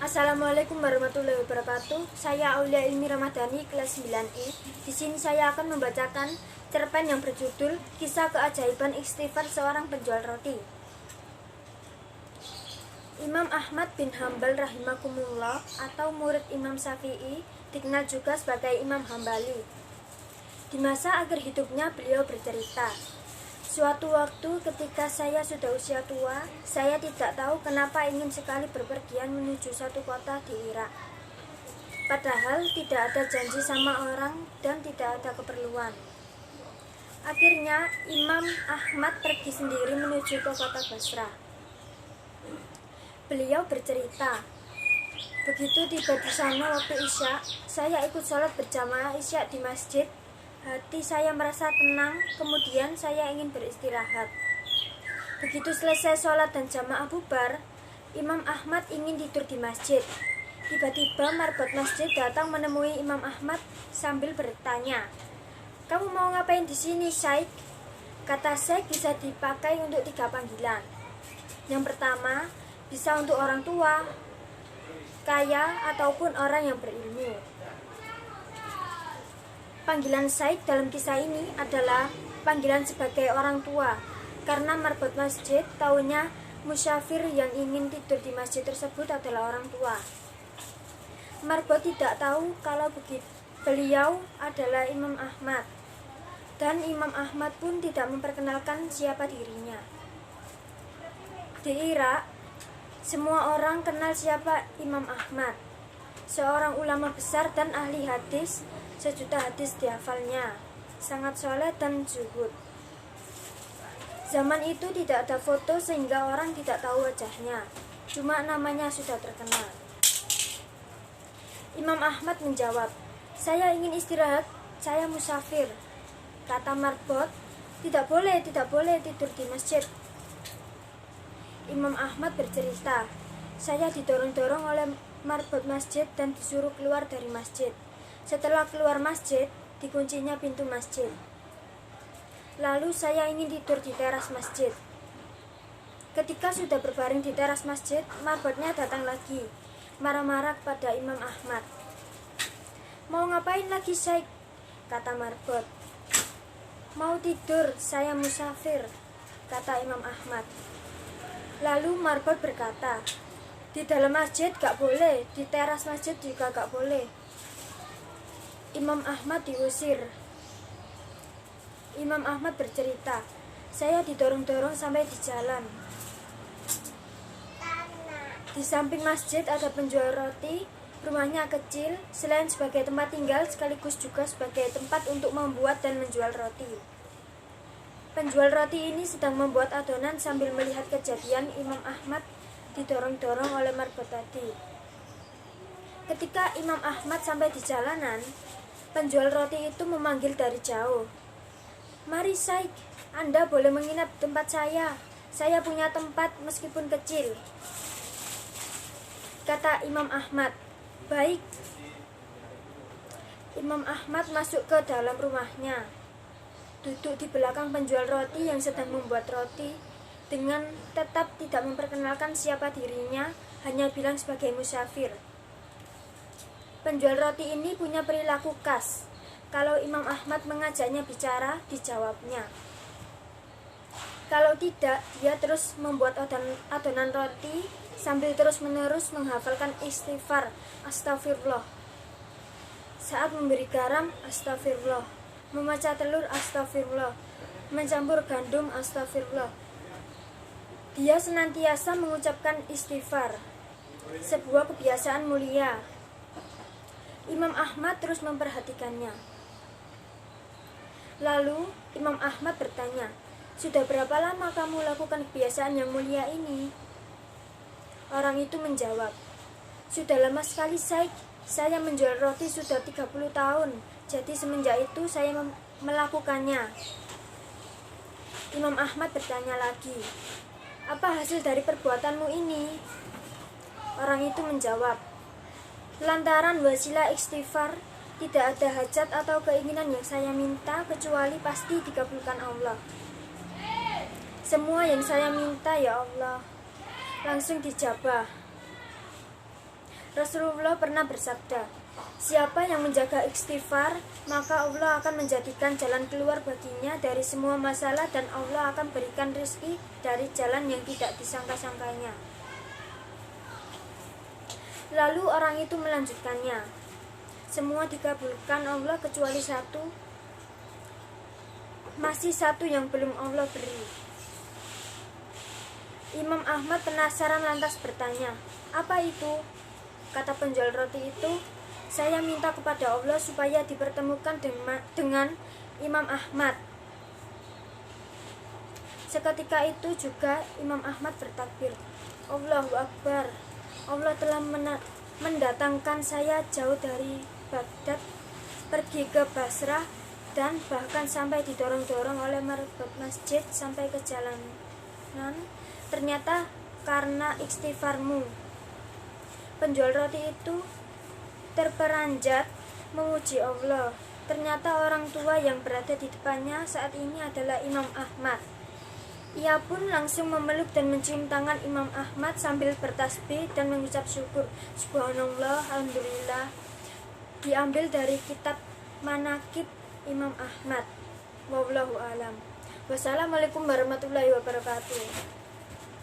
Assalamualaikum warahmatullahi wabarakatuh. Saya Aulia Ilmi Ramadhani, kelas 9E. Di sini saya akan membacakan cerpen yang berjudul Kisah Keajaiban Istighfar Seorang Penjual Roti. Imam Ahmad bin Hambal rahimakumullah atau murid Imam Syafi'i dikenal juga sebagai Imam Hambali. Di masa akhir hidupnya beliau bercerita, suatu waktu ketika saya sudah usia tua, saya tidak tahu kenapa ingin sekali berpergian menuju satu kota di Irak. Padahal tidak ada janji sama orang dan tidak ada keperluan. Akhirnya Imam Ahmad pergi sendiri menuju ke kota Basrah. Beliau bercerita, begitu tiba di sana waktu Isya, saya ikut sholat berjamaah Isya di masjid. Hati saya merasa tenang, kemudian saya ingin beristirahat. Begitu selesai sholat dan jamaah bubar, Imam Ahmad ingin tidur di masjid. Tiba-tiba marbot masjid datang menemui Imam Ahmad sambil bertanya, "Kamu mau ngapain di sini, Syekh?" Kata Syekh bisa dipakai untuk 3 panggilan. Yang pertama, bisa untuk orang tua, kaya, ataupun orang yang berilmu. Panggilan Syekh dalam kisah ini adalah panggilan sebagai orang tua, karena marbot masjid tahunya musyafir yang ingin tidur di masjid tersebut adalah orang tua. Marbot tidak tahu kalau beliau adalah Imam Ahmad, dan Imam Ahmad pun tidak memperkenalkan siapa dirinya. Di Irak, semua orang kenal siapa Imam Ahmad, seorang ulama besar dan ahli hadis. 1.000.000 hadis dihafalnya, sangat soleh dan zuhud. Zaman itu tidak ada foto sehingga orang tidak tahu wajahnya, cuma namanya sudah terkenal. Imam Ahmad menjawab, "Saya ingin istirahat, saya musafir." Kata marbot, tidak boleh tidur di masjid." Imam Ahmad bercerita, "Saya didorong-dorong oleh marbot masjid dan disuruh keluar dari masjid. Setelah keluar masjid, dikuncinya pintu masjid. Lalu saya ingin tidur di teras masjid. Ketika sudah berbaring di teras masjid, marbotnya datang lagi, marah-marah kepada Imam Ahmad. "Mau ngapain lagi, Syekh?" kata marbot. "Mau tidur, saya musafir," kata Imam Ahmad. Lalu marbot berkata, "Di dalam masjid gak boleh, di teras masjid juga gak boleh." Imam Ahmad diusir. Imam Ahmad bercerita, "Saya didorong-dorong sampai di jalan. Di samping masjid ada penjual roti, rumahnya kecil, selain sebagai tempat tinggal sekaligus juga sebagai tempat untuk membuat dan menjual roti. Penjual roti ini sedang membuat adonan sambil melihat kejadian Imam Ahmad didorong-dorong oleh marbot tadi. Ketika Imam Ahmad sampai di jalanan, penjual roti itu memanggil dari jauh, 'Mari Syekh, Anda boleh menginap di tempat saya punya tempat meskipun kecil.' Kata Imam Ahmad, 'Baik.' Imam Ahmad masuk ke dalam rumahnya, duduk di belakang penjual roti yang sedang membuat roti, dengan tetap tidak memperkenalkan siapa dirinya, hanya bilang sebagai musafir. Penjual roti ini punya perilaku khas. Kalau Imam Ahmad mengajaknya bicara, dijawabnya. Kalau tidak, dia terus membuat adonan roti sambil terus-menerus menghafalkan istighfar, astagfirullah. Saat memberi garam, astagfirullah. Memecah telur, astagfirullah. Mencampur gandum, astagfirullah. Dia senantiasa mengucapkan istighfar, sebuah kebiasaan mulia. Imam Ahmad terus memperhatikannya. Lalu Imam Ahmad bertanya, "Sudah berapa lama kamu lakukan kebiasaan yang mulia ini?" Orang itu menjawab, "Sudah lama sekali, Syekh. Saya menjual roti sudah 30 tahun. Jadi semenjak itu saya melakukannya." Imam Ahmad bertanya lagi, "Apa hasil dari perbuatanmu ini?" Orang itu menjawab, "Lantaran wasilah istighfar, tidak ada hajat atau keinginan yang saya minta kecuali pasti dikabulkan Allah. Semua yang saya minta, ya Allah, langsung dijabah. Rasulullah pernah bersabda, siapa yang menjaga istighfar, maka Allah akan menjadikan jalan keluar baginya dari semua masalah dan Allah akan berikan rezeki dari jalan yang tidak disangka-sangkanya. Lalu orang itu melanjutkannya, semua dikabulkan Allah kecuali satu, masih satu yang belum Allah beri. Imam Ahmad penasaran lantas bertanya, apa itu? Kata penjual roti itu, saya minta kepada Allah supaya dipertemukan dengan Imam Ahmad. Seketika itu juga Imam Ahmad bertakbir, Allahu Akbar, Allah telah mendatangkan saya jauh dari Baghdad pergi ke Basrah dan bahkan sampai didorong-dorong oleh marbot masjid sampai ke jalanan. Ternyata karena istighfarmu. Penjual roti itu terperanjat memuji Allah. Ternyata orang tua yang berada di depannya saat ini adalah Imam Ahmad. Ia pun langsung memeluk dan mencium tangan Imam Ahmad sambil bertasbih dan mengucap syukur. Subhanallah, alhamdulillah. Diambil dari kitab Manaqib Imam Ahmad. Wallahu alam. Wassalamualaikum warahmatullahi wabarakatuh.